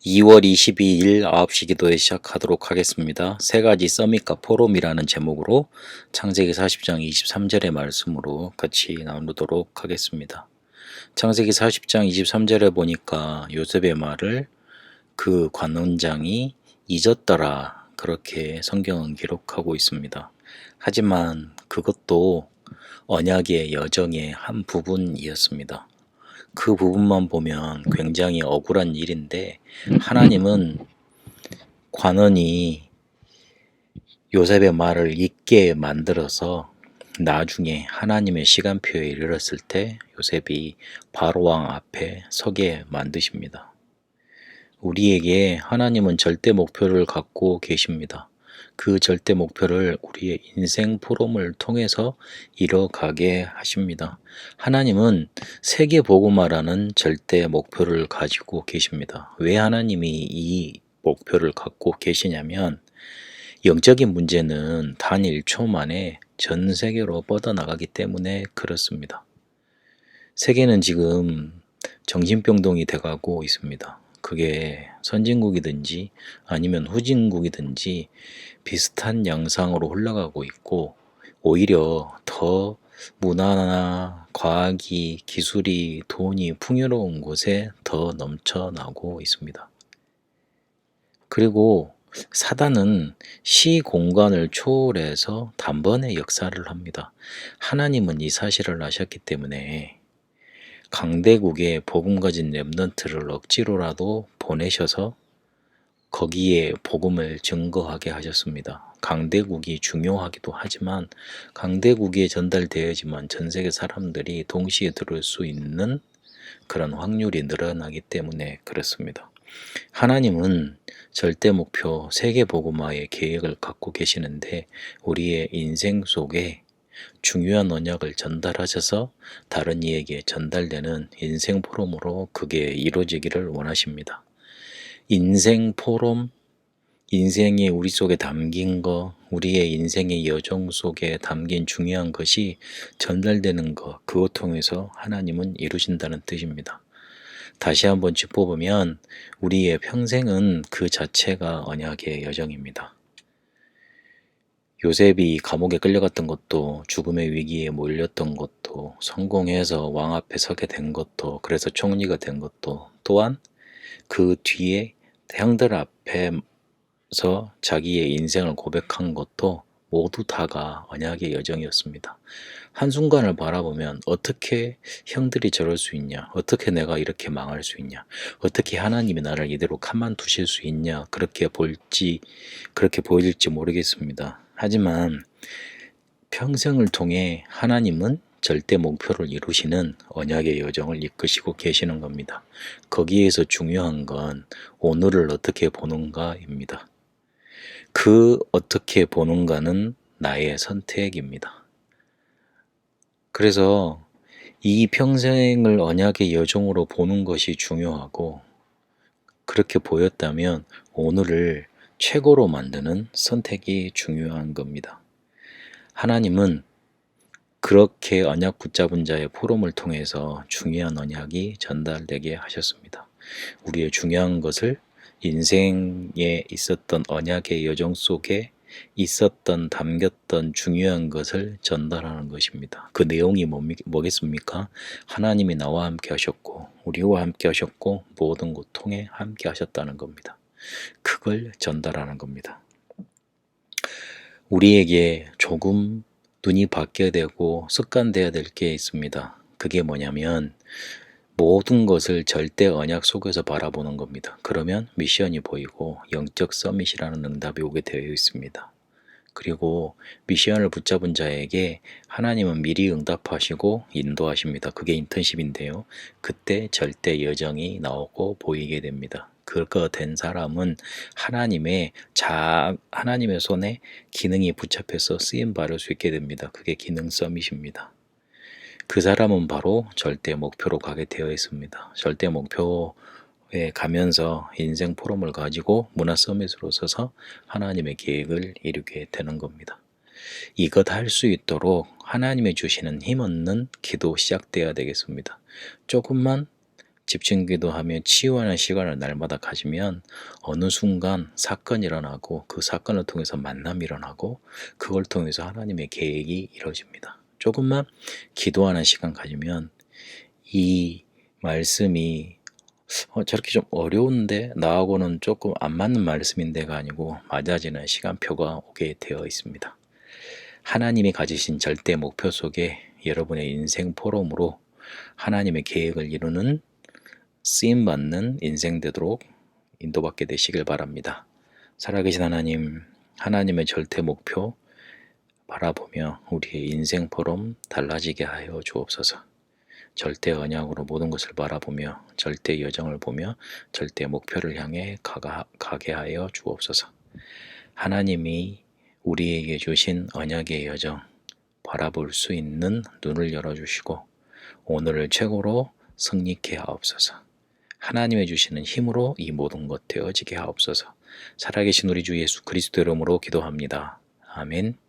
2월 22일 9시 기도에 시작하도록 하겠습니다. 세 가지 서밋과 포럼이라는 제목으로 창세기 40장 23절의 말씀으로 같이 나누도록 하겠습니다. 창세기 40장 23절에 보니까 요셉의 말을 그 관원장이 잊었더라, 그렇게 성경은 기록하고 있습니다. 하지만 그것도 언약의 여정의 한 부분이었습니다. 그 부분만 보면 굉장히 억울한 일인데, 하나님은 관원이 요셉의 말을 잊게 만들어서 나중에 하나님의 시간표에 이르렀을 때 요셉이 바로왕 앞에 서게 만드십니다. 우리에게 하나님은 절대 목표를 갖고 계십니다. 그 절대 목표를 우리의 인생 포럼을 통해서 이뤄가게 하십니다. 하나님은 세계 복음화라는 절대 목표를 가지고 계십니다. 왜 하나님이 이 목표를 갖고 계시냐면, 영적인 문제는 단 1초 만에 전 세계로 뻗어나가기 때문에 그렇습니다. 세계는 지금 정신병동이 돼가고 있습니다. 그게 선진국이든지 아니면 후진국이든지 비슷한 양상으로 흘러가고 있고, 오히려 더 문화나 과학이, 기술이, 돈이 풍요로운 곳에 더 넘쳐나고 있습니다. 그리고 사단은 시공간을 초월해서 단번에 역사를 합니다. 하나님은 이 사실을 아셨기 때문에 강대국에 복음 가진 렘넌트를 억지로라도 보내셔서 거기에 복음을 증거하게 하셨습니다. 강대국이 중요하기도 하지만, 강대국에 전달되어야지만 전 세계 사람들이 동시에 들을 수 있는 그런 확률이 늘어나기 때문에 그렇습니다. 하나님은 절대 목표 세계 복음화의 계획을 갖고 계시는데, 우리의 인생 속에 중요한 언약을 전달하셔서 다른 이에게 전달되는 인생 포럼으로 그게 이루어지기를 원하십니다. 인생 포럼, 인생이 우리 속에 담긴 거, 우리의 인생의 여정 속에 담긴 중요한 것이 전달되는 것, 그것 통해서 하나님은 이루신다는 뜻입니다. 다시 한번 짚어보면 우리의 평생은 그 자체가 언약의 여정입니다. 요셉이 감옥에 끌려갔던 것도, 죽음의 위기에 몰렸던 것도, 성공해서 왕 앞에 서게 된 것도, 그래서 총리가 된 것도, 또한 그 뒤에 형들 앞에서 자기의 인생을 고백한 것도 모두 다가 언약의 여정이었습니다. 한순간을 바라보면 어떻게 형들이 저럴 수 있냐, 어떻게 내가 이렇게 망할 수 있냐, 어떻게 하나님이 나를 이대로 가만두실 수 있냐, 그렇게 보일지 모르겠습니다. 하지만 평생을 통해 하나님은 절대 목표를 이루시는 언약의 여정을 이끄시고 계시는 겁니다. 거기에서 중요한 건 오늘을 어떻게 보는가입니다. 그 어떻게 보는가는 나의 선택입니다. 그래서 이 평생을 언약의 여정으로 보는 것이 중요하고, 그렇게 보였다면 오늘을 최고로 만드는 선택이 중요한 겁니다. 하나님은 그렇게 언약 붙잡은 자의 포럼을 통해서 중요한 언약이 전달되게 하셨습니다. 우리의 중요한 것을 인생에 있었던 언약의 여정 속에 있었던, 담겼던 중요한 것을 전달하는 것입니다. 그 내용이 뭐겠습니까? 하나님이 나와 함께 하셨고, 우리와 함께 하셨고, 모든 고통에 함께 하셨다는 겁니다. 그걸 전달하는 겁니다. 우리에게 조금 눈이 바뀌어야 되고 습관되어야 될 게 있습니다. 그게 뭐냐면 모든 것을 절대 언약 속에서 바라보는 겁니다. 그러면 미션이 보이고 영적 서밋이라는 응답이 오게 되어 있습니다. 그리고 미션을 붙잡은 자에게 하나님은 미리 응답하시고 인도하십니다. 그게 인턴십인데요. 그때 절대 여정이 나오고 보이게 됩니다. 그거 된 사람은 하나님의 손에 기능이 붙잡혀서 쓰임 받을 수 있게 됩니다. 그게 기능 서밋입니다. 그 사람은 바로 절대 목표로 가게 되어 있습니다. 절대 목표에 가면서 인생 포럼을 가지고 문화 서밋으로 서서 하나님의 계획을 이루게 되는 겁니다. 이것 할 수 있도록 하나님의 주시는 힘없는 기도 시작되어야 되겠습니다. 조금만 집중 기도하며 치유하는 시간을 날마다 가지면 어느 순간 사건이 일어나고 그 사건을 통해서 만남이 일어나고 그걸 통해서 하나님의 계획이 이루어집니다. 조금만 기도하는 시간 가지면 이 말씀이 저렇게 좀 어려운데 나하고는 조금 안 맞는 말씀인데가 아니고 맞아지는 시간표가 오게 되어 있습니다. 하나님이 가지신 절대 목표 속에 여러분의 인생 포럼으로 하나님의 계획을 이루는 쓰임받는 인생 되도록 인도받게 되시길 바랍니다. 살아계신 하나님, 하나님의 절대 목표 바라보며 우리의 인생 포럼 달라지게 하여 주옵소서. 절대 언약으로 모든 것을 바라보며 절대 여정을 보며 절대 목표를 향해 가게 하여 주옵소서. 하나님이 우리에게 주신 언약의 여정 바라볼 수 있는 눈을 열어주시고 오늘을 최고로 승리케 하옵소서. 하나님의 주시는 힘으로 이 모든 것 되어지게 하옵소서. 살아계신 우리 주 예수 그리스도 이름으로 기도합니다. 아멘.